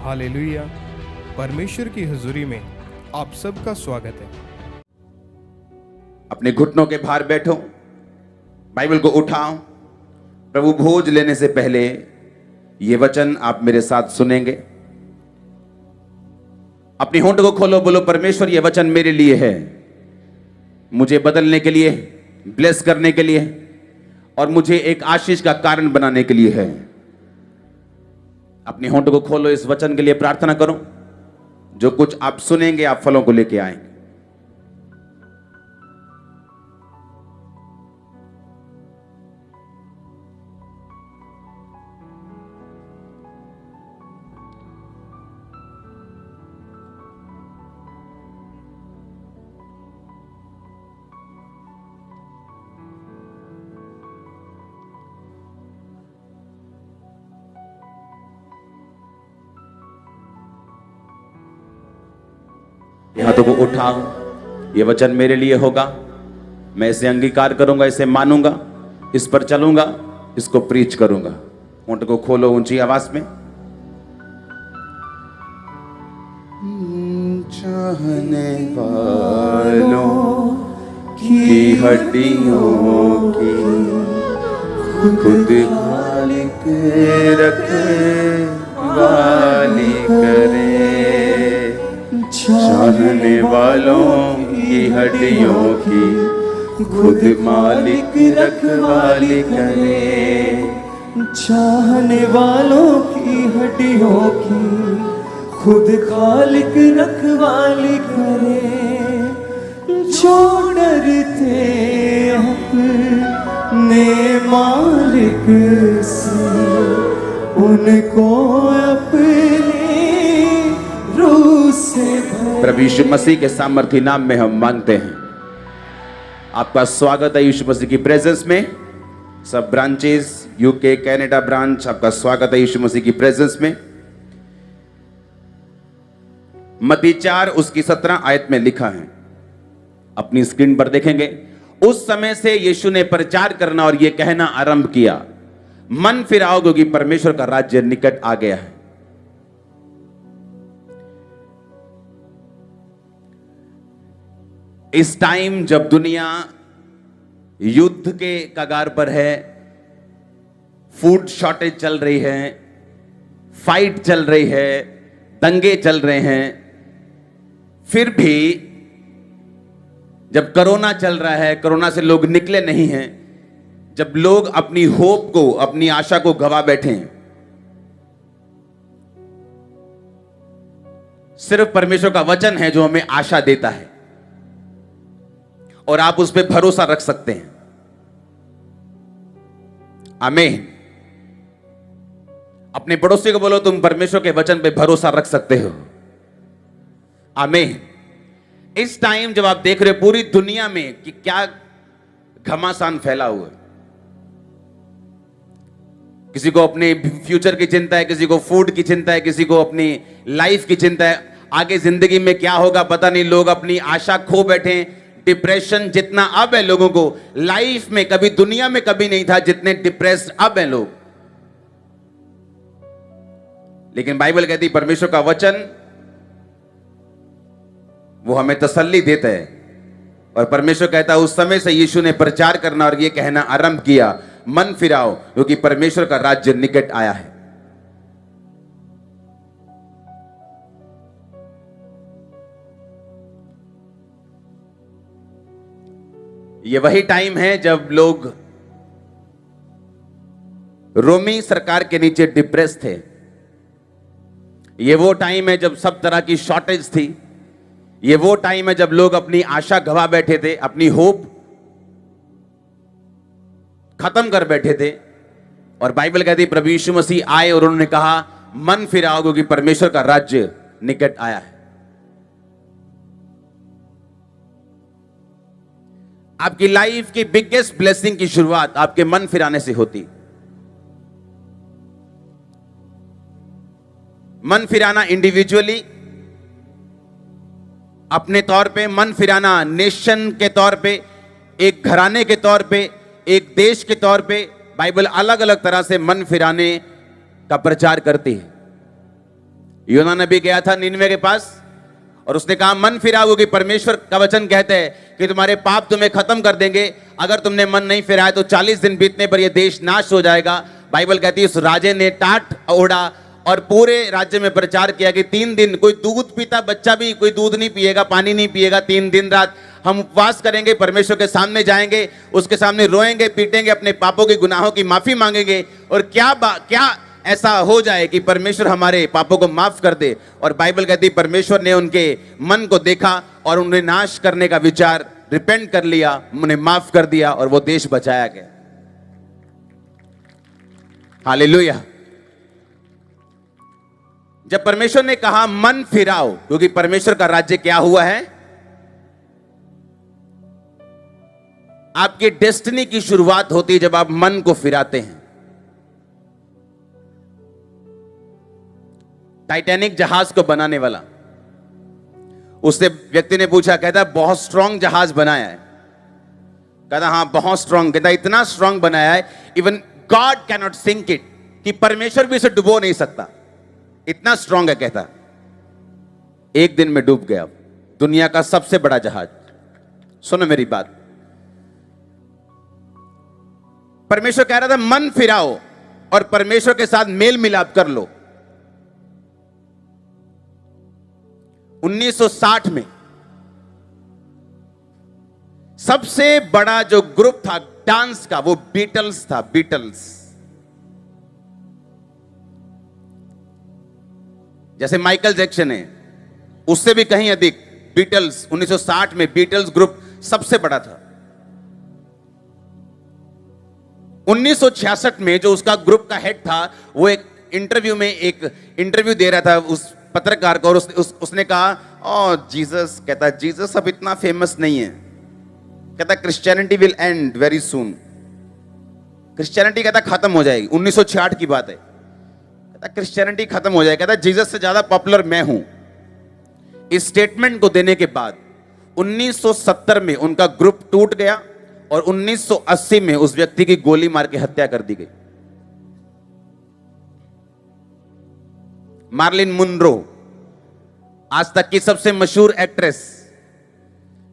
Hallelujah. परमेश्वर की हुजूरी में आप सबका स्वागत है। अपने घुटनों के भार बैठो, बाइबल को उठाओ। प्रभु भोज लेने से पहले ये वचन आप मेरे साथ सुनेंगे। अपनी होंठ को खोलो, बोलो परमेश्वर ये वचन मेरे लिए है, मुझे बदलने के लिए, ब्लेस करने के लिए और मुझे एक आशीष का कारण बनाने के लिए है। अपनी होंठ को खोलो, इस वचन के लिए प्रार्थना करो। जो कुछ आप सुनेंगे आप फलों को लेके आएंगे। हाथों को उठाओ, ये वचन मेरे लिए होगा, मैं इसे अंगीकार करूंगा, इसे मानूंगा, इस पर चलूंगा, इसको प्रीच करूंगा। होंठ को खोलो ऊंची आवाज में। चाहने वालों की हड्डियों की खुद खालिक रखे वाली करे। चाहने वालों की हड्डियों की खुद मालिक रखवाली करे। चाहने वालों की हड्डियों की खुद खालिक रखवाली करे। जो डरते अपने मालिक से उनको अपने रूह से प्रभु यीशु मसीह के सामर्थी नाम में हम मांगते हैं। आपका स्वागत है यीशु मसीह की प्रेजेंस में। सब ब्रांचेस, यूके, कनाडा ब्रांच, आपका स्वागत है यीशु मसीह की प्रेजेंस में। मत्ती 4 उसकी 17 आयत में लिखा है, अपनी स्क्रीन पर देखेंगे। उस समय से यीशु ने प्रचार करना और यह कहना आरंभ किया, मन फिराओ क्योंकि परमेश्वर का राज्य निकट आ गया है। इस टाइम जब दुनिया युद्ध के कगार पर है, फूड शॉर्टेज चल रही है, फाइट चल रही है, दंगे चल रहे हैं, फिर भी जब कोरोना चल रहा है, कोरोना से लोग निकले नहीं हैं, जब लोग अपनी होप को, अपनी आशा को गवा बैठे हैं, सिर्फ परमेश्वर का वचन है जो हमें आशा देता है और आप उस पर भरोसा रख सकते हैं। आमीन। अपने पड़ोसी को बोलो, तुम परमेश्वर के वचन पे भरोसा रख सकते हो। आमीन। इस टाइम जब आप देख रहे हो पूरी दुनिया में कि क्या घमासान फैला हुआ है, किसी को अपने फ्यूचर की चिंता है, किसी को फूड की चिंता है, किसी को अपनी लाइफ की चिंता है, आगे जिंदगी में क्या होगा पता नहीं। लोग अपनी आशा खो बैठे हैं। डिप्रेशन जितना अब है लोगों को, लाइफ में कभी, दुनिया में कभी नहीं था जितने डिप्रेस्ड अब हैं लोग। लेकिन बाइबल कहती परमेश्वर का वचन वो हमें तसल्ली देता है और परमेश्वर कहता है उस समय से यीशु ने प्रचार करना और यह कहना आरंभ किया, मन फिराओ क्योंकि परमेश्वर का राज्य निकट आया है। ये वही टाइम है जब लोग रोमी सरकार के नीचे डिप्रेस थे। ये वो टाइम है जब सब तरह की शॉर्टेज थी। ये वो टाइम है जब लोग अपनी आशा गवा बैठे थे, अपनी होप खत्म कर बैठे थे। और बाइबल कहती प्रभु यीशु मसीह आए और उन्होंने कहा मन फिराओ क्योंकि परमेश्वर का राज्य निकट आया है। आपकी लाइफ की बिगेस्ट ब्लेसिंग की शुरुआत आपके मन फिराने से होती। मन फिराना इंडिविजुअली, अपने तौर पे, मन फिराना नेशन के तौर पे, एक घराने के तौर पे, एक देश के तौर पे। बाइबल अलग अलग तरह से मन फिराने का प्रचार करती है। योना नबी गया था निनवे के पास और उसने कहा मन फिराओ, क्योंकि परमेश्वर का वचन कहते हैं कि तुम्हारे पाप तुम्हें खत्म कर देंगे। अगर तुमने मन नहीं फिराया तो 40 दिन बीतने पर यह देश नाश हो जाएगा। बाइबल कहती है उस राजे ने टाट ओढ़ा और पूरे राज्य में प्रचार किया कि 3 दिन कोई दूध पीता बच्चा भी कोई दूध नहीं पिएगा, पानी नहीं पिएगा। 3 दिन रात हम उपवास करेंगे, परमेश्वर के सामने जाएंगे, उसके सामने रोएंगे, पीटेंगे, अपने पापों की गुनाहों की माफी मांगेंगे और क्या ऐसा हो जाए कि परमेश्वर हमारे पापों को माफ कर दे। और बाइबल कहती है परमेश्वर ने उनके मन को देखा और उन्हें नाश करने का विचार रिपेंट कर लिया, उन्हें माफ कर दिया और वो देश बचाया गया। हालेलुया। जब परमेश्वर ने कहा मन फिराओ, क्योंकि परमेश्वर का राज्य क्या हुआ है, आपकी डेस्टिनी की शुरुआत होती है जब आप मन को फिराते हैं। टाइटैनिक जहाज को बनाने वाला, उससे व्यक्ति ने पूछा, कहता बहुत स्ट्रांग जहाज बनाया है। कहता हाँ बहुत स्ट्रांग। कहता इतना स्ट्रांग बनाया है even God cannot sink it, कि परमेश्वर भी इसे डुबो नहीं सकता, इतना स्ट्रांग है। कहता एक दिन में डूब गया दुनिया का सबसे बड़ा जहाज। सुनो मेरी बात, परमेश्वर कह रहा था मन फिराओ और परमेश्वर के साथ मेल मिलाप कर लो। 1960 में सबसे बड़ा जो ग्रुप था डांस का वो बीटल्स था। बीटल्स जैसे माइकल जैक्सन है, उससे भी कहीं अधिक बीटल्स 1960 में बीटल्स ग्रुप सबसे बड़ा था। 1966 में जो उसका ग्रुप का हेड था वो एक इंटरव्यू दे रहा था उस पत्रकार को और उसने कहा ओ जीसस, कहता जीसस अब इतना फेमस नहीं है। कहता Christianity will and very soon, Christianity कहता खत्म हो जाएगी। 1966 की बात है। कहता क्रिश्चियनिटी खत्म हो जाएगी, कहता जीसस से ज्यादा पॉपुलर मैं हूं। इस स्टेटमेंट को देने के बाद 1970 में उनका ग्रुप टूट गया और 1980 में उस व्यक्ति की गोली मार के हत्या कर दी गई। मार्लिन मुनरो, आज तक की सबसे मशहूर एक्ट्रेस,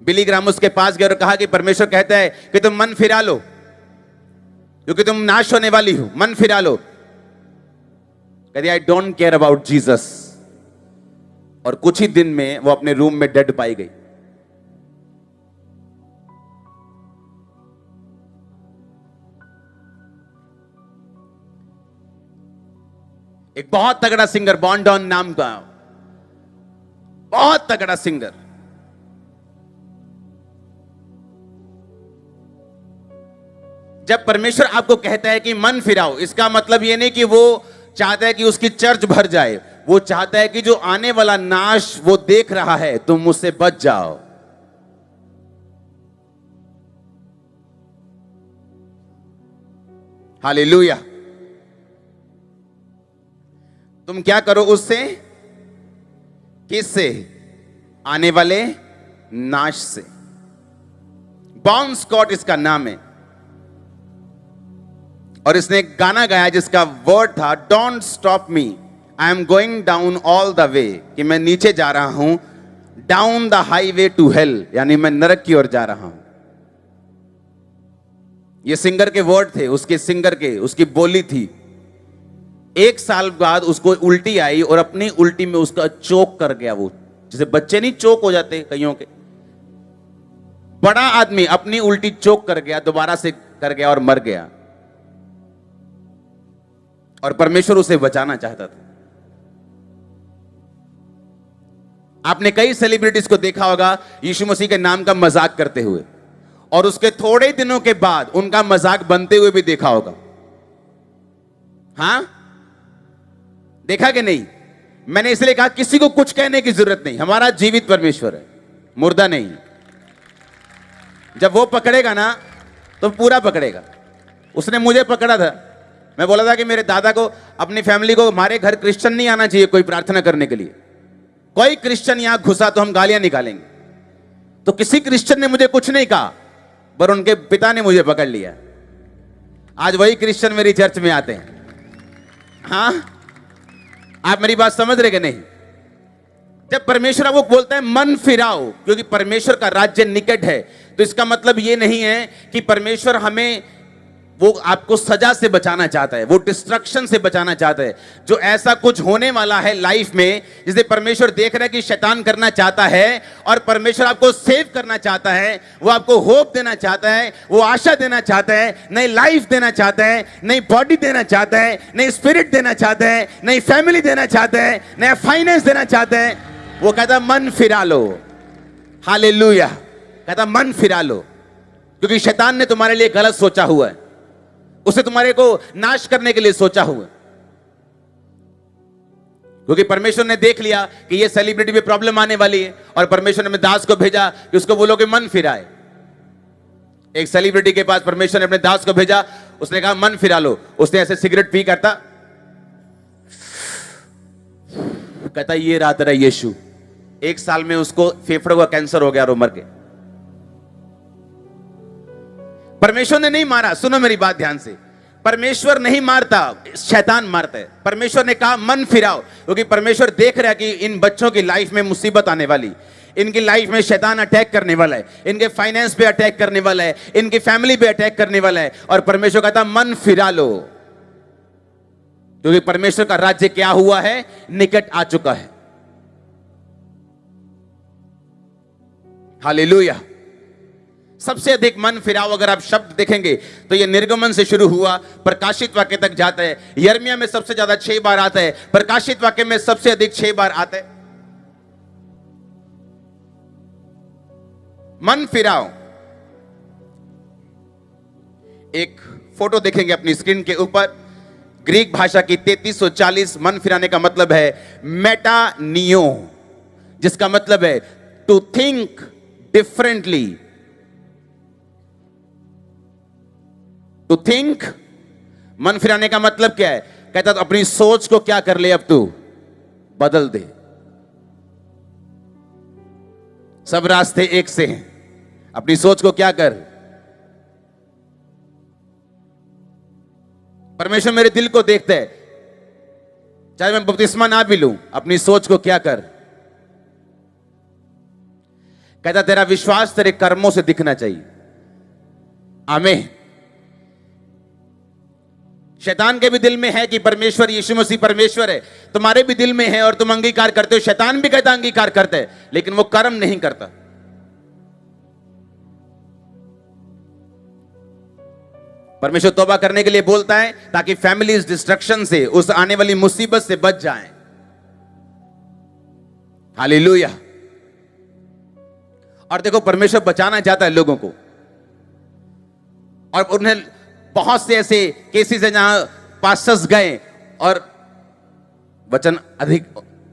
बिली ग्राहम उसके पास गए और कहा कि परमेश्वर कहता है कि तुम मन फिरा लो क्योंकि तुम नाश होने वाली हो, मन फिरा लो। कहती I don't care about Jesus. और कुछ ही दिन में वो अपने रूम में डेड पाई गई। एक बहुत तगड़ा सिंगर, बॉन्डॉन नाम का बहुत तगड़ा सिंगर, जब परमेश्वर आपको कहता है कि मन फिराओ, इसका मतलब यह नहीं कि वो चाहता है कि उसकी चर्च भर जाए। वो चाहता है कि जो आने वाला नाश वो देख रहा है तुम उससे बच जाओ। हालेलुया। तुम क्या करो उससे, किससे, आने वाले नाश से। बॉन स्कॉट इसका नाम है और इसने एक गाना गाया जिसका वर्ड था don't stop me, I am going down all the way, कि मैं नीचे जा रहा हूं, down the highway to hell, यानी मैं नरक की ओर जा रहा हूं। ये सिंगर के वर्ड थे, उसके सिंगर के, उसकी बोली थी। 1 साल बाद उसको उल्टी आई और अपनी उल्टी में उसका चोक कर गया। वो जैसे बच्चे नहीं चोक हो जाते कईयों के, बड़ा आदमी अपनी उल्टी चोक कर गया, दोबारा से कर गया और मर गया। और परमेश्वर उसे बचाना चाहता था। आपने कई सेलिब्रिटीज को देखा होगा यीशु मसीह के नाम का मजाक करते हुए, और उसके थोड़े दिनों के बाद उनका मजाक बनते हुए भी देखा होगा। हां, देखा कि नहीं? मैंने इसलिए कहा किसी को कुछ कहने की जरूरत नहीं, हमारा जीवित परमेश्वर है, मुर्दा नहीं। जब वो पकड़ेगा ना तो पूरा पकड़ेगा। उसने मुझे पकड़ा था, मैं बोला था कि मेरे दादा को, अपनी फैमिली को, हमारे घर क्रिश्चियन नहीं आना चाहिए कोई प्रार्थना करने के लिए। कोई क्रिश्चियन यहां घुसा तो हम गालियां निकालेंगे। तो किसी क्रिश्चियन ने मुझे कुछ नहीं कहा, पर उनके पिता ने मुझे पकड़ लिया। आज वही क्रिश्चियन मेरी चर्च में आते हैं। हाँ, आप मेरी बात समझ रहे कि नहीं? जब परमेश्वर आपको बोलता है मन फिराओ, क्योंकि परमेश्वर का राज्य निकट है, तो इसका मतलब ये नहीं है कि परमेश्वर हमें, वो आपको सजा से बचाना चाहता है, वो डिस्ट्रक्शन से बचाना चाहता है। जो ऐसा कुछ होने वाला है लाइफ में जिसे परमेश्वर देख रहा है कि शैतान करना चाहता है, और परमेश्वर आपको सेव करना चाहता है, वो आपको होप देना चाहता है, वो आशा देना चाहता है, नई लाइफ देना चाहता है, नई बॉडी देना चाहता है, नई स्पिरिट देना चाहता है, नई फैमिली देना चाहता है, नया फाइनेंस देना चाहता है। वो कहता मन फिरा लो। हालेलुया। कहता मन फिरा लो, क्योंकि शैतान ने तुम्हारे लिए गलत सोचा हुआ है, उसे तुम्हारे को नाश करने के लिए सोचा हुआ। क्योंकि परमेश्वर ने देख लिया कि ये सेलिब्रिटी में प्रॉब्लम आने वाली है, और परमेश्वर ने अपने दास को भेजा कि उसको बोलो कि मन फिराए। एक सेलिब्रिटी के पास परमेश्वर ने अपने दास को भेजा, उसने कहा मन फिरा लो। उसने ऐसे सिगरेट पी करता, कहता ये रहा तेरा यीशु। 1 साल में उसको फेफड़ों का कैंसर हो गया और वो मर गया। परमेश्वर ने नहीं मारा, सुनो मेरी बात ध्यान से, परमेश्वर नहीं मारता, शैतान मारता है। परमेश्वर ने कहा मन फिराओ, क्योंकि परमेश्वर देख रहा है कि इन बच्चों की लाइफ में मुसीबत आने वाली, इनकी लाइफ में शैतान अटैक करने वाला है, इनके फाइनेंस पे अटैक करने वाला है, इनकी फैमिली पे अटैक करने वाला है। और परमेश्वर कहता मन फिरा लो, क्योंकि परमेश्वर का राज्य क्या हुआ है? निकट आ चुका है। हालेलुया। सबसे अधिक मन फिराओ अगर आप शब्द देखेंगे तो ये निर्गमन से शुरू हुआ, प्रकाशित वाक्य तक जाता है। यिर्मयाह में सबसे ज्यादा 6 बार आता है, प्रकाशित वाक्य में सबसे अधिक 6 बार आता है। मन फिराओ। एक फोटो देखेंगे अपनी स्क्रीन के ऊपर, ग्रीक भाषा की 3340 मन फिराने का मतलब है मेटानियो, जिसका मतलब है to think differently. To think, मन फिराने का मतलब क्या है? कहता तो अपनी सोच को क्या कर ले, अब तू बदल दे। सब रास्ते एक से हैं, अपनी सोच को क्या कर। परमेश्वर मेरे दिल को देखता है, चाहे मैं बपतिस्मा ना भी लूं, अपनी सोच को क्या कर। कहता तेरा विश्वास तेरे कर्मों से दिखना चाहिए। आमीन। शैतान के भी दिल में है कि परमेश्वर यीशु मसीह परमेश्वर है, तुम्हारे भी दिल में है और तुम अंगीकार करते हो। शैतान भी कहता अंगीकार करता है, लेकिन वो कर्म नहीं करता। परमेश्वर तौबा करने के लिए बोलता है ताकि फैमिलीज डिस्ट्रक्शन से, उस आने वाली मुसीबत से बच जाएं। हालेलुया। और देखो परमेश्वर बचाना चाहता है लोगों को, और उन्हें बहुत से ऐसे केसेस हैं जहां पास्टर्स गए और वचन अधिक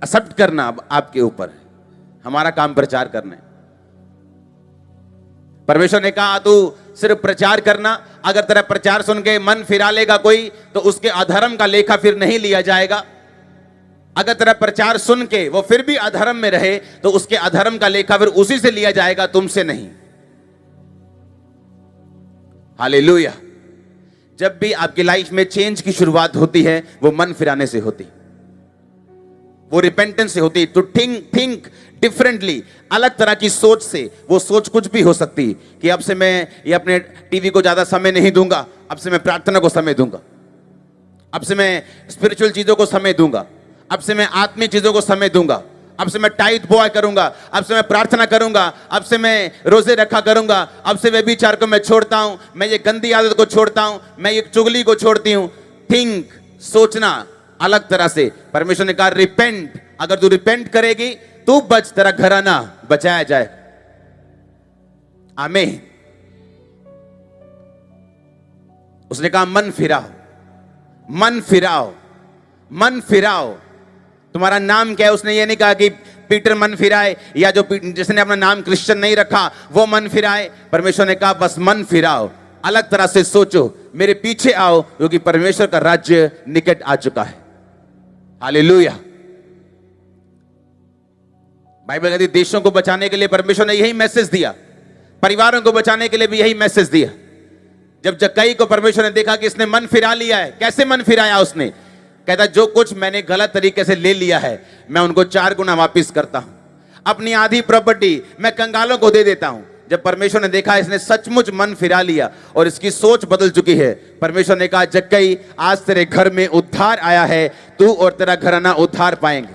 एक्सेप्ट करना अब आपके ऊपर है, हमारा काम प्रचार करना है। परमेश्वर ने कहा तू सिर्फ प्रचार करना, अगर तेरा प्रचार सुन के मन फिरा लेगा कोई तो उसके अधर्म का लेखा फिर नहीं लिया जाएगा। अगर तेरा प्रचार सुन के वो फिर भी अधर्म में रहे तो उसके अधर्म का लेखा फिर उसी से लिया जाएगा, तुमसे नहीं। हालेलुया। जब भी आपकी लाइफ में चेंज की शुरुआत होती है वो मन फिराने से होती, वो रिपेंटेंस से होती। टू थिंक डिफरेंटली, अलग तरह की सोच से। वो सोच कुछ भी हो सकती कि अब से मैं ये अपने टीवी को ज्यादा समय नहीं दूंगा, अब से मैं प्रार्थना को समय दूंगा, अब से मैं स्पिरिचुअल चीजों को समय दूंगा, अब से मैं आत्मिक चीजों को समय दूंगा, अब से मैं टाइट बॉय करूंगा, अब से मैं प्रार्थना करूंगा, अब से मैं रोजे रखा करूंगा, अब से व्यभिचार को मैं छोड़ता हूं, मैं ये गंदी आदत को छोड़ता हूं, मैं ये चुगली को छोड़ती हूं। थिंक, सोचना अलग तरह से। परमेश्वर ने कहा रिपेंट, अगर तू रिपेंट करेगी तू बच, तेरा घराना बचाया जाए। आमीन। उसने कहा मन फिराओ, मन फिराओ, मन फिराओ। तुम्हारा नाम क्या है? उसने ये नहीं कहा कि पीटर मन फिराए, या जो जिसने अपना नाम क्रिश्चियन नहीं रखा वो मन फिराए। परमेश्वर ने कहा बस मन फिराओ, अलग तरह से सोचो, मेरे पीछे आओ, क्योंकि परमेश्वर का राज्य निकट आ चुका है। हालेलुया। बाइबल कहती देशों को बचाने के लिए परमेश्वर ने यही मैसेज दिया, परिवारों को बचाने के लिए भी यही मैसेज दिया। जब जक्कई को परमेश्वर ने देखा कि इसने मन फिरा लिया है, कैसे मन फिराया उसने? कहता जो कुछ मैंने गलत तरीके से ले लिया है मैं उनको 4 गुना वापस करता हूं। अपनी आधी प्रॉपर्टी मैं कंगालों को दे देता हूं। जब परमेश्वर ने देखा इसने सचमुच मन फिरा लिया और इसकी सोच बदल चुकी है, परमेश्वर ने कहा जक्कई आज तेरे घर में उद्धार आया है, तू और तेरा घराना उद्धार पाएंगे।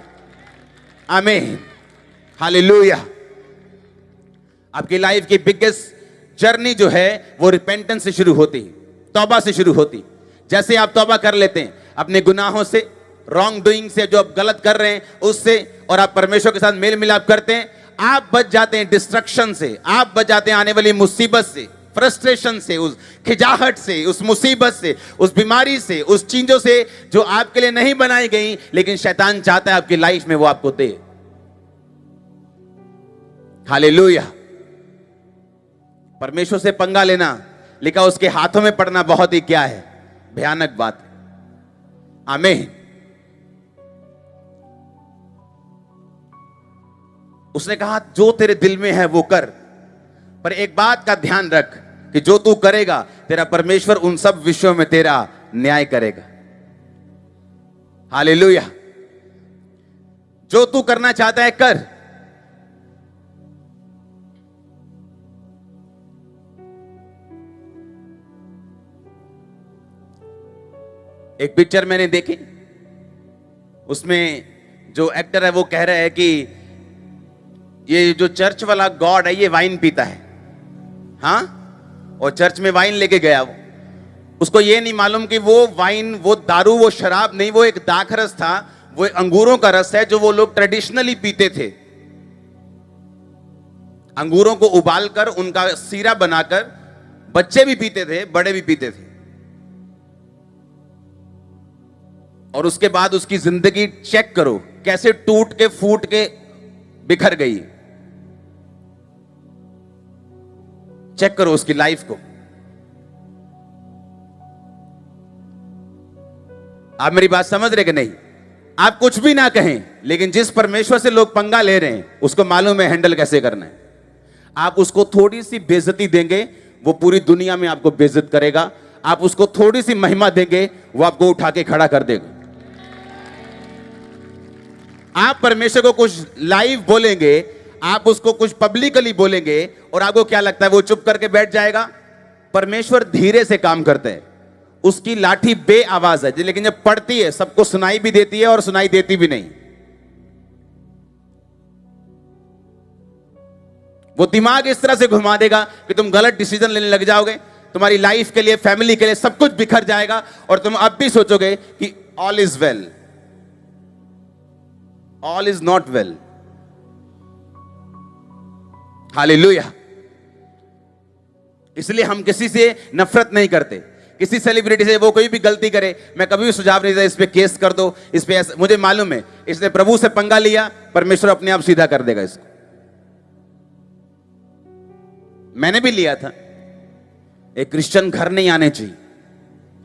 आमीन, हालेलुया। आपकी लाइफ की बिगेस्ट जर्नी जो है वो रिपेंटेंस से शुरू होती है, तौबा से शुरू होती। जैसे आप तौबा कर लेते हैं अपने गुनाहों से, रॉन्ग डूइंग से, जो आप गलत कर रहे हैं उससे, और आप परमेश्वर के साथ मेल मिलाप करते हैं, आप बच जाते हैं डिस्ट्रक्शन से, आप बच जाते हैं आने वाली मुसीबत से, फ्रस्ट्रेशन से, उस खिजाहट से, उस मुसीबत से, उस बीमारी से, उस चीजों से जो आपके लिए नहीं बनाई गई लेकिन शैतान चाहता है आपकी लाइफ में वो आपको दे। हालेलुया। परमेश्वर से पंगा लेना, लिखा उसके हाथों में पड़ना बहुत ही क्या है, भयानक बात है। आमीन। उसने कहा जो तेरे दिल में है वो कर, पर एक बात का ध्यान रख कि जो तू करेगा तेरा परमेश्वर उन सब विषयों में तेरा न्याय करेगा। हालेलुया। जो तू करना चाहता है कर। एक पिक्चर मैंने देखी, उसमें जो एक्टर है वो कह रहा है कि ये जो चर्च वाला गॉड है ये वाइन पीता है। हाँ, और चर्च में वाइन लेके गया वो, उसको ये नहीं मालूम कि वो वाइन, वो दारू, वो शराब नहीं, वो एक दाखरस था, वो एक अंगूरों का रस है जो वो लोग ट्रेडिशनली पीते थे। अंगूरों को उबालकर उनका सीरा बनाकर बच्चे भी पीते थे, बड़े भी पीते थे। और उसके बाद उसकी जिंदगी चेक करो कैसे टूट के फूट के बिखर गई। चेक करो उसकी लाइफ को। आप मेरी बात समझ रहे कि नहीं? आप कुछ भी ना कहें, लेकिन जिस परमेश्वर से लोग पंगा ले रहे हैं उसको मालूम है हैंडल कैसे करना है। आप उसको थोड़ी सी बेइज्जती देंगे, वो पूरी दुनिया में आपको बेइज्जत करेगा। आप उसको थोड़ी सी महिमा देंगे, वो आपको उठा के खड़ा कर देगा। आप परमेश्वर को कुछ लाइव बोलेंगे, आप उसको कुछ पब्लिकली बोलेंगे, और आपको क्या लगता है वो चुप करके बैठ जाएगा? परमेश्वर धीरे से काम करते हैं, उसकी लाठी बे आवाज है, लेकिन जब पड़ती है सबको सुनाई भी देती है और सुनाई देती भी नहीं। वो दिमाग इस तरह से घुमा देगा कि तुम गलत डिसीजन लेने लग जाओगे, तुम्हारी लाइफ के लिए, फैमिली के लिए सब कुछ बिखर जाएगा, और तुम अब भी सोचोगे कि all is well. All is not well. Hallelujah. इसलिए हम किसी से नफरत नहीं करते, किसी सेलिब्रिटी से वो कोई भी गलती करे, मैं कभी भी सुझाव नहीं देता इस पे केस कर दो, इस पे ऐसा। मुझे मालूम है इसने प्रभु से पंगा लिया, परमेश्वर अपने आप सीधा कर देगा इसको। मैंने भी लिया था। एक क्रिश्चियन घर नहीं आने चाहिए।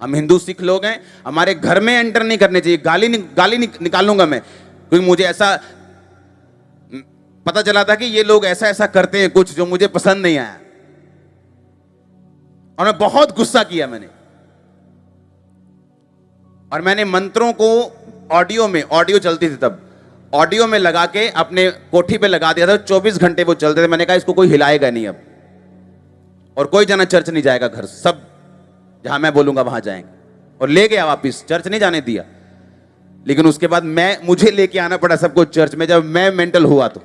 हम हिंदू सिख लोग हैं, हमारे घर में एंटर नहीं करने चाहिए। गाली निकालूंगा मैं, क्योंकि मुझे ऐसा पता चला था कि ये लोग ऐसा ऐसा करते हैं कुछ जो मुझे पसंद नहीं आया, और मैं बहुत गुस्सा किया मैंने। और मैंने मंत्रों को ऑडियो चलती थी तब, ऑडियो में लगा के अपने कोठी पे लगा दिया था। 24 घंटे वो चलते थे। मैंने कहा इसको कोई हिलाएगा नहीं अब, और कोई जना चर्च नहीं जाएगा घर, सब जहां मैं बोलूंगा वहां जाएंगे। और ले गया वापिस, चर्च नहीं जाने दिया। लेकिन उसके बाद मुझे लेके आना पड़ा सबको चर्च में, जब मैं मेंटल हुआ तो।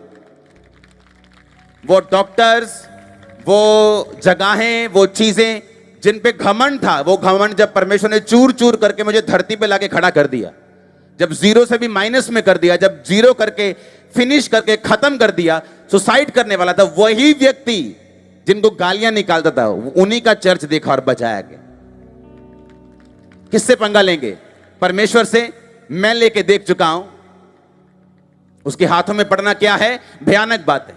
वो डॉक्टर्स, वो जगहें, वो चीजें जिन पे घमंड था, वो घमंड जब परमेश्वर ने चूर चूर करके मुझे धरती पे लाके खड़ा कर दिया, जब जीरो से भी माइनस में कर दिया, जब जीरो करके फिनिश करके खत्म कर दिया, सुसाइड करने वाला था वही व्यक्ति जिनको गालियां निकालता था, उन्हीं का चर्च देखा और बचाया गया। किससे पंगा लेंगे? परमेश्वर से। मैं लेके देख चुका हूं, उसके हाथों में पड़ना क्या है, भयानक बात है।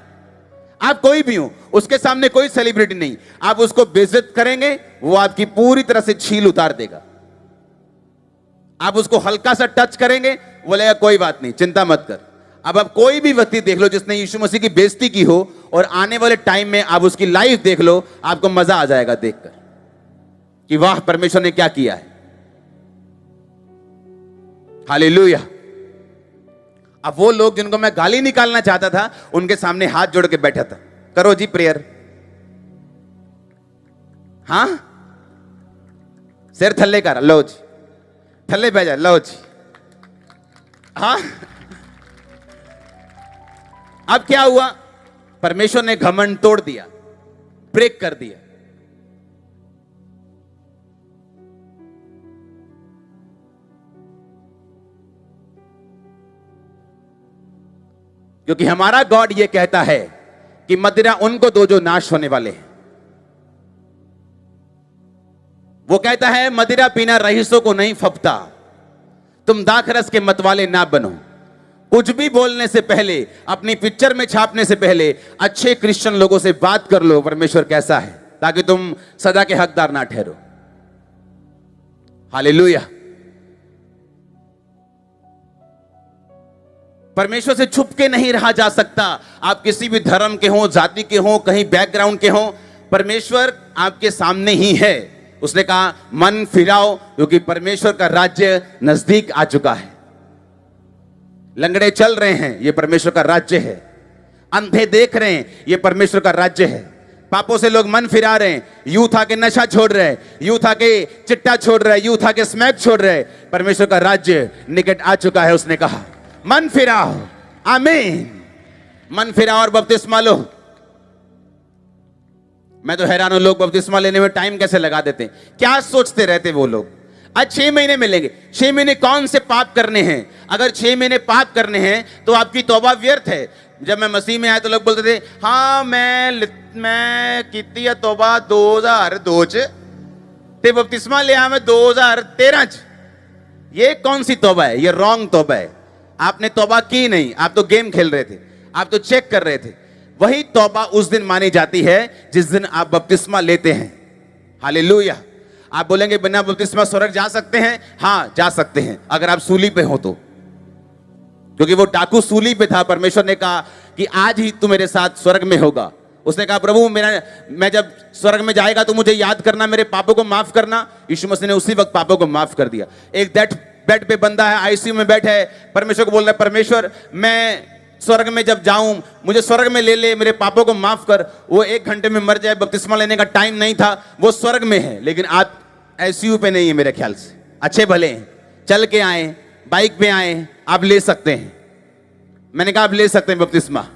आप कोई भी हो, उसके सामने कोई सेलिब्रिटी नहीं, आप उसको बेइज्जत करेंगे, वो आपकी पूरी तरह से छील उतार देगा। आप उसको हल्का सा टच करेंगे, बोलेगा कोई बात नहीं, चिंता मत कर। अब आप कोई भी व्यक्ति देख लो जिसने यीशु मसीह की बेइज्जती की हो, और आने वाले टाइम में आप उसकी लाइफ देख लो, आपको मजा आ जाएगा देखकर कि वाह परमेश्वर ने क्या किया है। हालेलुया। अब वो लोग जिनको मैं गाली निकालना चाहता था, उनके सामने हाथ जोड़ के बैठा था, करो जी प्रेयर। हाँ, सिर थल्ले कर, लो जी, थल्ले बह जा, लो जी। हाँ, अब क्या हुआ? परमेश्वर ने घमंड तोड़ दिया, ब्रेक कर दिया। क्योंकि हमारा गॉड ये कहता है कि मदिरा उनको दो जो नाश होने वाले हैं। वो कहता है मदिरा पीना रईसों को नहीं फपता, तुम दाखरस के मतवाले ना बनो। कुछ भी बोलने से पहले, अपनी पिक्चर में छापने से पहले अच्छे क्रिश्चियन लोगों से बात कर लो परमेश्वर कैसा है, ताकि तुम सजा के हकदार ना ठहरो। हालेलुया। परमेश्वर से छुप के नहीं रहा जा सकता। आप किसी भी धर्म के हो, जाति के हो, कहीं बैकग्राउंड के हो, परमेश्वर आपके सामने ही है। उसने कहा मन फिराओ, क्योंकि परमेश्वर का राज्य नजदीक आ चुका है। लंगड़े चल रहे हैं, यह परमेश्वर का राज्य है। अंधे देख रहे हैं, यह परमेश्वर का राज्य है। पापों से लोग मन फिरा रहे हैं, यूथ आके नशा छोड़ रहे हैं, यूथ आके चिट्टा छोड़ रहे हैं, यूथ आके स्मैक छोड़ रहे हैं। परमेश्वर का राज्य निकट आ चुका है। उसने कहा मन फिराओ, आमीन। मन फिराओ और बपतिस्मा लो। मैं तो हैरान हूं, लोग बपतिस्मा लेने में टाइम कैसे लगा देते हैं। क्या सोचते रहते वो लोग? आज 6 महीने मिलेंगे। 6 महीने कौन से पाप करने हैं? अगर 6 महीने पाप करने हैं तो आपकी तौबा व्यर्थ है। जब मैं मसीह में आया तो लोग बोलते थे हाँ मैं कितनी है तौबा 2002 च ते बपतिस्मा लिया मैं 2013 च। ये कौन सी तौबा है? ये रॉन्ग तौबा है। आपने तौबा की नहीं, आप तो गेम खेल रहे थे, आप तो चेक कर रहे थे। वही तौबा उस दिन मानी जाती है जिस दिन आप बपतिस्मा लेते हैं। हालेलुया। आप बोलेंगे बिना बपतिस्मा स्वर्ग जा सकते हैं? हाँ, जा सकते हैं, अगर आप सूली पे हो तो। क्योंकि वो डाकू सूली पे था। परमेश्वर ने कहा कि आज ही तू मेरे साथ स्वर्ग में होगा। उसने कहा प्रभु मैं जब स्वर्ग में जाएगा तो मुझे याद करना, मेरे पापों को माफ करना। यीशु मसीह ने उसी वक्त पापों को माफ कर दिया। एक बेड पे बंदा है, आईसीयू में बैठा है, परमेश्वर को बोल रहा है परमेश्वर मैं स्वर्ग में जब जाऊं मुझे स्वर्ग में ले ले, मेरे पापों को माफ कर। वो 1 घंटे में मर जाए, बपतिस्मा लेने का टाइम नहीं था। वो स्वर्ग में है, लेकिन आप आईसीयू पे नहीं है। मेरे ख्याल से अच्छे भले हैं, चल के आए, बाइक पे आए, आप ले सकते हैं। मैंने कहा आप ले सकते हैं बपतिस्मा,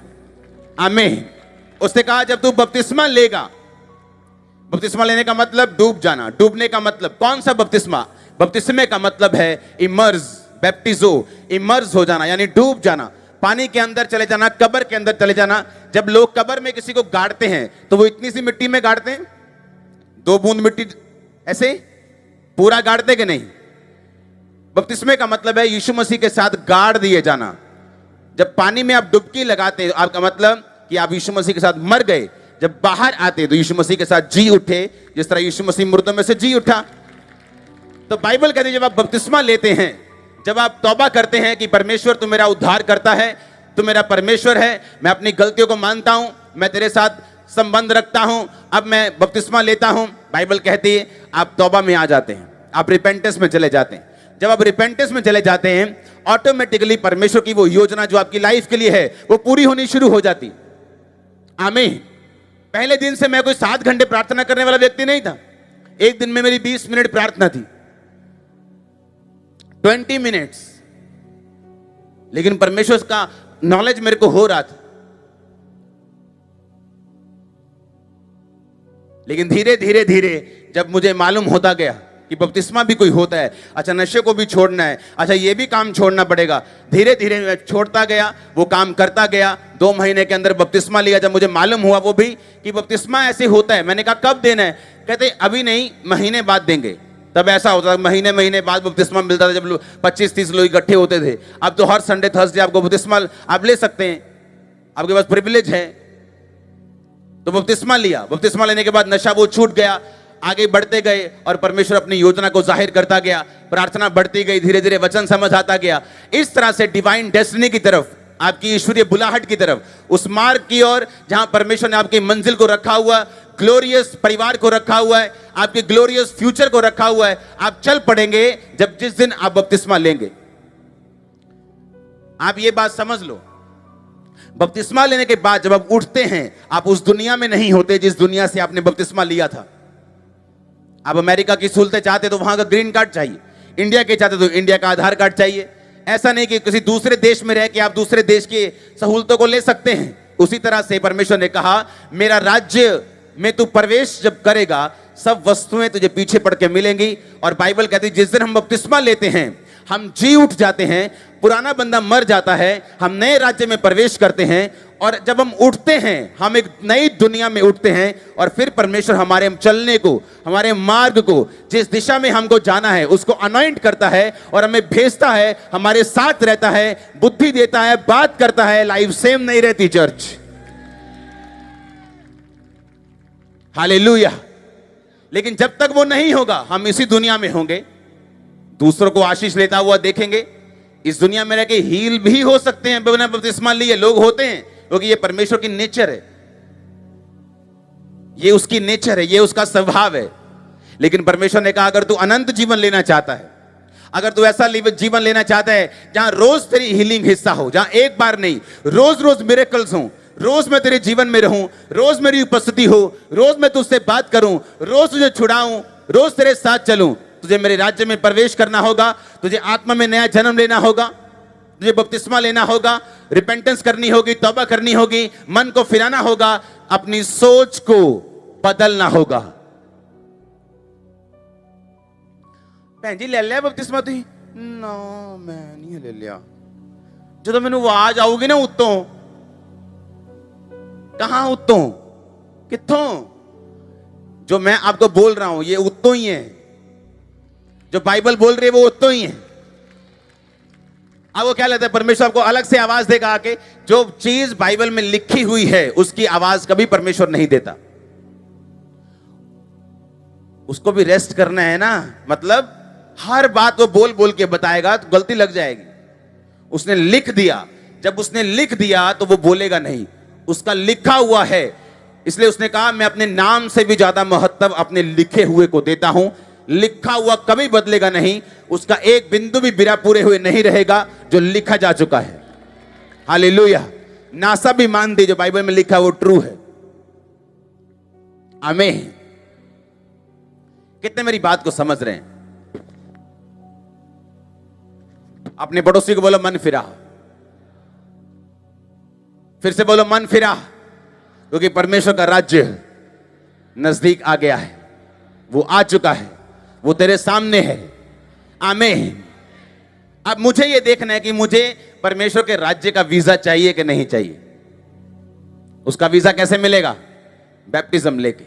आमीन। उसने कहा जब तू बपतिस्मा लेगा, बपतिस्मा लेने का मतलब डूब जाना। डूबने का मतलब कौन सा बपतिस्मा? बपतिस्मे का मतलब है इमर्ज, बैप्टिजो, इमर्ज हो जाना, यानी डूब जाना, पानी के अंदर चले जाना, कब्र के अंदर चले जाना। जब लोग कब्र में किसी को गाड़ते हैं तो वो इतनी सी मिट्टी में गाड़ते हैं, 2 बूंद मिट्टी ऐसे पूरा गाड़ते कि नहीं? बपतिस्मे का मतलब है यीशु मसीह के साथ गाड़ दिए जाना। जब पानी में आप डुबकी लगाते हैं, आपका मतलब कि आप यीशु मसीह के साथ मर गए। जब बाहर आते तो यीशु मसीह के साथ जी उठे, जिस तरह यीशु मसीह मुर्दों में से जी उठा। तो बाइबल कहती है जब आप बपतिस्मा लेते हैं, जब आप तौबा करते हैं कि परमेश्वर तू मेरा उद्धार करता है, तू मेरा परमेश्वर है, मैं अपनी गलतियों को मानता हूं, मैं तेरे साथ संबंध रखता हूं, अब मैं बपतिस्मा लेता हूं। बाइबल कहती है आप तौबा में आ जाते हैं, आप रिपेंटेंस में चले जाते हैं। जब आप रिपेंटेंस में चले जाते हैं, ऑटोमेटिकली परमेश्वर की वो योजना जो आपकी लाइफ के लिए है वो पूरी होनी शुरू हो जाती। आमीन। पहले दिन से मैं कोई 7 घंटे प्रार्थना करने वाला व्यक्ति नहीं था। एक दिन में मेरी 20 मिनट प्रार्थना थी, 20 मिनट्स, लेकिन परमेश्वर का नॉलेज मेरे को हो रहा था। लेकिन धीरे धीरे धीरे जब मुझे मालूम होता गया कि बपतिस्मा भी कोई होता है, अच्छा नशे को भी छोड़ना है, अच्छा ये भी काम छोड़ना पड़ेगा, धीरे धीरे मैं छोड़ता गया, वो काम करता गया। 2 महीने के अंदर बपतिस्मा लिया। जब मुझे मालूम हुआ वो भी कि बपतिस्मा ऐसे होता है, मैंने कहा कब देना है? कहते अभी नहीं, महीने बाद देंगे। तब ऐसा होता था, महीने बाद बपतिस्मा मिलता था, जब 25-30 लोग इकट्ठे होते थे। अब तो हर संडे थर्सडे आपको बपतिस्मा आप ले सकते हैं, आपके पास प्रिविलेज है। तो बपतिस्मा लिया। बपतिस्मा लेने के बाद नशा वो छूट गया, आगे बढ़ते गए और परमेश्वर अपनी योजना को जाहिर करता गया। प्रार्थना बढ़ती गई, धीरे धीरे वचन समझ आता गया। इस तरह से डिवाइन डेस्टिनी की तरफ, आपकी ईश्वरीय बुलाहट की तरफ, उस मार्ग की ओर जहां परमेश्वर ने आपकी मंजिल को रखा हुआ, ग्लोरियस परिवार को रखा हुआ है, आपके ग्लोरियस फ्यूचर को रखा हुआ है, आप चल पड़ेंगे जब जिस दिन आप बपतिस्मा लेंगे। आप ये बात समझ लो, बपतिस्मा लेने के बाद जब आप उठते हैं, आप उस दुनिया में नहीं होते जिस दुनिया से आपने बपतिस्मा लिया था। आप अमेरिका की सहूलतें चाहते तो वहां का ग्रीन कार्ड चाहिए, इंडिया के चाहते तो इंडिया का आधार कार्ड चाहिए। ऐसा नहीं कि किसी दूसरे देश में रह के आप दूसरे देश की सहूलतों को ले सकते हैं। उसी तरह से परमेश्वर ने कहा, मेरा राज्य में तू प्रवेश जब करेगा, सब वस्तुएं तुझे पीछे पड़ के मिलेंगी। और बाइबल कहती है, जिस दिन हम बपतिस्मा लेते हैं, हम जी उठ जाते हैं, पुराना बंदा मर जाता है, हम नए राज्य में प्रवेश करते हैं। और जब हम उठते हैं, हम एक नई दुनिया में उठते हैं। और फिर परमेश्वर हमारे चलने को, हमारे मार्ग को, जिस दिशा में हमको जाना है, उसको अनॉइंट करता है और हमें भेजता है, हमारे साथ रहता है, बुद्धि देता है, बात करता है। लाइफ सेम नहीं रहती चर्च। हालेलुया। लेकिन जब तक वो नहीं होगा, हम इसी दुनिया में होंगे, दूसरों को आशीष लेता हुआ देखेंगे। इस दुनिया में रह के हील भी हो सकते हैं बिना बपतिस्मा लिए, लोग होते हैं, क्योंकि ये परमेश्वर की नेचर है, ये उसकी नेचर है, ये उसका स्वभाव है। लेकिन परमेश्वर ने कहा, अगर तू अनंत जीवन लेना चाहता है, अगर तू ऐसा जीवन लेना चाहता है जहां रोज तेरी हीलिंग हिस्सा हो, जहां एक बार नहीं, रोज रोज मिरेकल्स हो, रोज मैं तेरे जीवन में रहूं, रोज मेरी उपस्थिति हो, रोज मैं तुझसे बात करूं, रोज तुझे छुड़ाऊं, रोज तेरे साथ चलूं, तुझे मेरे राज्य में प्रवेश करना होगा, तुझे आत्मा में नया जन्म लेना होगा, तुझे बपतिस्मा लेना होगा, रिपेंटेंस करनी होगी, तौबा करनी होगी, मन को फिराना होगा, अपनी सोच को बदलना होगा। भैन जी ले लिया बपतिस्मा तुम? ना मैं नहीं ले लिया। जो मैंने आवाज आऊगी ना उत्तों, कहां उत्तों, कित्थों? जो मैं आपको बोल रहा हूं ये उत्तों ही है, जो बाइबल बोल रही है वो उत्तों ही है। अब वो क्या लगता है, परमेश्वर आपको अलग से आवाज देगा आके? जो चीज बाइबल में लिखी हुई है उसकी आवाज कभी परमेश्वर नहीं देता। उसको भी रेस्ट करना है ना, मतलब हर बात वो बोल बोल के बताएगा तो गलती लग जाएगी। उसने लिख दिया, जब उसने लिख दिया तो वो बोलेगा नहीं, उसका लिखा हुआ है। इसलिए उसने कहा, मैं अपने नाम से भी ज्यादा महत्व अपने लिखे हुए को देता हूं। लिखा हुआ कभी बदलेगा नहीं, उसका एक बिंदु भी बिना पूरे हुए नहीं रहेगा जो लिखा जा चुका है। हालेलुया। नासा भी मानती जो बाइबल में लिखा है वो ट्रू है। आमीन। कितने मेरी बात को समझ रहे हैं? अपने पड़ोसी को बोलो मन फिरा, फिर से बोलो मन फिरा, क्योंकि परमेश्वर का राज्य नजदीक आ गया है, वो आ चुका है, वो तेरे सामने है। आमीन। अब मुझे ये देखना है कि मुझे परमेश्वर के राज्य का वीजा चाहिए कि नहीं चाहिए। उसका वीजा कैसे मिलेगा? बैप्टिज्म लेके,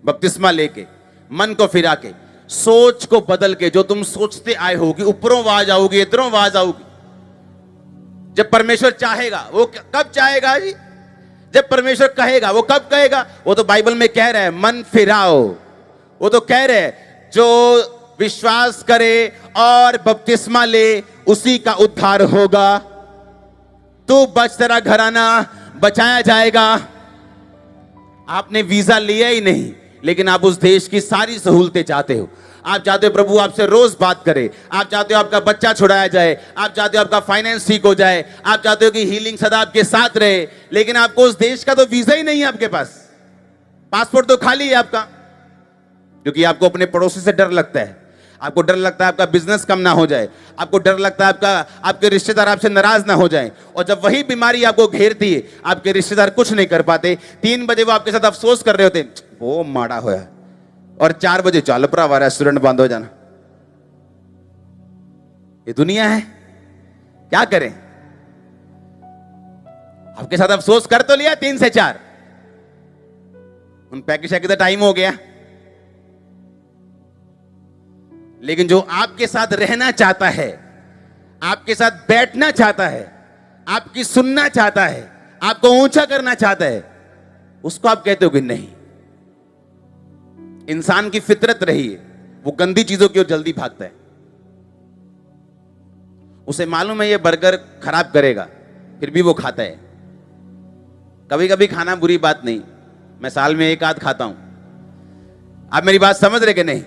बपतिस्मा लेके, मन को फिरा के, सोच को बदल के। जो तुम सोचते आए हो कि ऊपरों आवाज आओगी, इधरों आवाज आओगी। जब परमेश्वर चाहेगा, वो कब चाहेगा जी? जब परमेश्वर कहेगा। वो कब कहेगा? वो तो बाइबल में कह रहा है मन फिराओ। वो तो कह रहे हैं जो विश्वास करे और बपतिस्मा ले उसी का उद्धार होगा। तू बच, तेरा घराना बचाया जाएगा। आपने वीजा लिया ही नहीं, लेकिन आप उस देश की सारी सहूलतें चाहते हो। आप चाहते हो प्रभु आपसे रोज बात करे, आप चाहते हो आपका बच्चा छुड़ाया जाए, आप चाहते हो आपका फाइनेंस ठीक हो जाए, आप चाहते हो कि हीलिंग सदा आपके साथ रहे, लेकिन आपको उस देश का तो वीजा ही नहीं है आपके पास। पासपोर्ट तो खाली है आपका, क्योंकि आपको अपने पड़ोसी से डर लगता है। आपको डर लगता है आपका बिजनेस कम ना हो जाए, आपको डर लगता है आपके रिश्तेदार आपसे नाराज ना हो जाए। और जब वही बीमारी आपको घेरती है, आपके रिश्तेदार कुछ नहीं कर पाते। 3 बजे वो आपके साथ अफसोस कर रहे होते, वो माड़ा होया, और 4 बजे चल भरावा रेस्टोरेंट बंद हो जाना। ये दुनिया है, क्या करें? आपके साथ अफसोस कर तो लिया 3 से 4, उन पैकेज का टाइम हो गया। लेकिन जो आपके साथ रहना चाहता है, आपके साथ बैठना चाहता है, आपकी सुनना चाहता है, आपको ऊंचा करना चाहता है, उसको आप कहते हो कि नहीं। इंसान की फितरत रही है, वो गंदी चीजों की ओर जल्दी भागता है। उसे मालूम है ये बर्गर खराब करेगा, फिर भी वो खाता है। कभी कभी खाना बुरी बात नहीं, मैं साल में 1 आध खाता हूं। आप मेरी बात समझ रहे कि नहीं?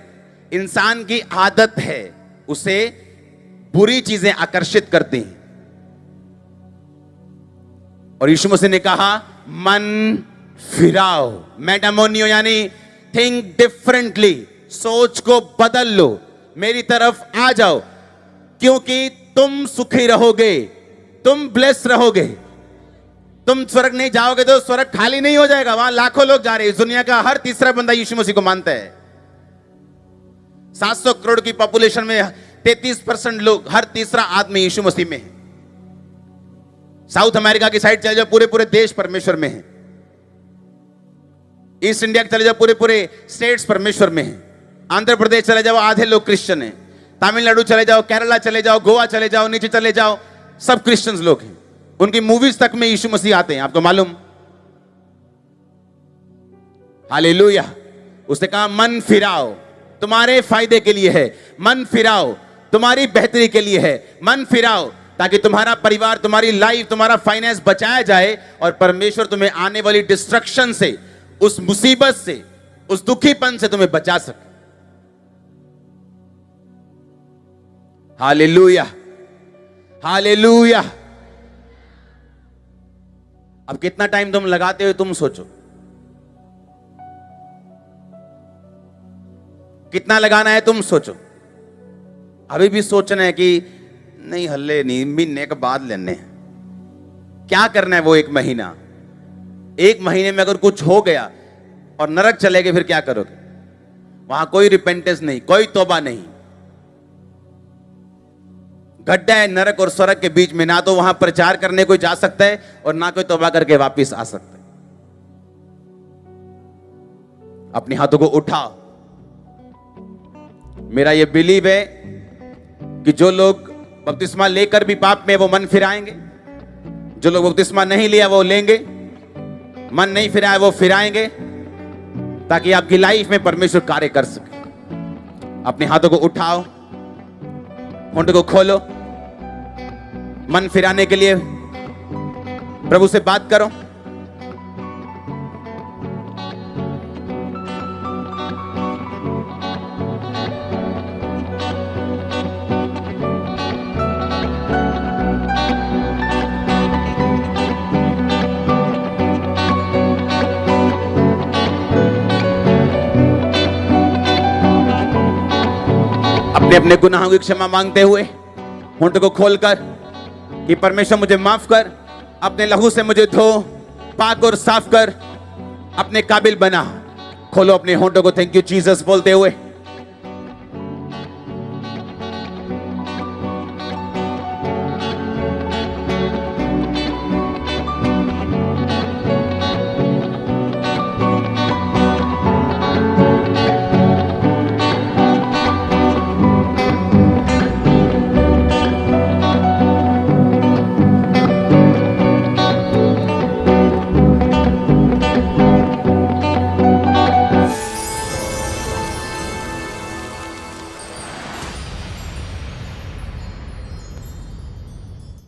इंसान की आदत है, उसे बुरी चीजें आकर्षित करती हैं। और यीशु मसीह ने कहा मन फिराओ, मेटामोनियो यानी थिंक डिफरेंटली, सोच को बदल लो, मेरी तरफ आ जाओ, क्योंकि तुम सुखी रहोगे, तुम ब्लेस रहोगे। तुम स्वर्ग नहीं जाओगे तो स्वर्ग खाली नहीं हो जाएगा, वहां लाखों लोग जा रहे हैं। इस दुनिया का हर तीसरा बंदा यीशु मसीह को मानता है। 700 करोड़ की पॉपुलेशन में 33% लोग, हर तीसरा आदमी यीशु मसीह में है। साउथ अमेरिका की साइड चले जाओ, पूरे पूरे देश परमेश्वर में है। ईस्ट इंडिया चले जाओ, पूरे पूरे स्टेट्स परमेश्वर में है। आंध्र प्रदेश चले जाओ, आधे लोग क्रिश्चियन हैं। तमिलनाडु चले जाओ, केरला चले जाओ, गोवा चले जाओ, नीचे चले जाओ, सब क्रिश्चियंस लोग हैं। उनकी मूवीज तक में यीशु मसीह आते हैं, आपको मालूम। हालेलुया। उसने कहा मन फिराओ, तुम्हारे फायदे के लिए है, मन फिराओ, तुम्हारी बेहतरी के लिए है, मन फिराओ, ताकि तुम्हारा परिवार, तुम्हारी लाइफ, तुम्हारा फाइनेंस बचाया जाए और परमेश्वर तुम्हें आने वाली डिस्ट्रक्शन से, उस मुसीबत से, उस दुखीपन से तुम्हें बचा सके। Hallelujah, hallelujah. अब कितना टाइम तुम लगाते हो, तुम सोचो कितना लगाना है, तुम सोचो। अभी भी सोचना है कि नहीं हल्ले नहीं, महीने के बाद लेने हैं। क्या करना है वो एक महीना? एक महीने में अगर कुछ हो गया और नरक चले गए, फिर क्या करोगे? वहां कोई रिपेंटेंस नहीं, कोई तौबा नहीं। गड्ढा है नरक और स्वर्ग के बीच में, ना तो वहां प्रचार करने कोई जा सकता है और ना कोई तौबा करके वापस आ सकता है। अपने हाथों को उठाओ। मेरा यह बिलीव है कि जो लोग बपतिस्मा लेकर भी पाप में, वो मन फिराएंगे। जो लोग बपतिस्मा नहीं लिया वो लेंगे, मन नहीं फिराए वो फिराएंगे, ताकि आपकी लाइफ में परमेश्वर कार्य कर सके। अपने हाथों को उठाओ, होंठ को खोलो, मन फिराने के लिए प्रभु से बात करो। अपने अपने गुनाहों की क्षमा मांगते हुए होंठ को खोलकर कि परमेश्वर मुझे माफ कर, अपने लहू से मुझे धो, पाक और साफ कर, अपने काबिल बना। खोलो अपने होंठों को, थैंक यू जीसस बोलते हुए।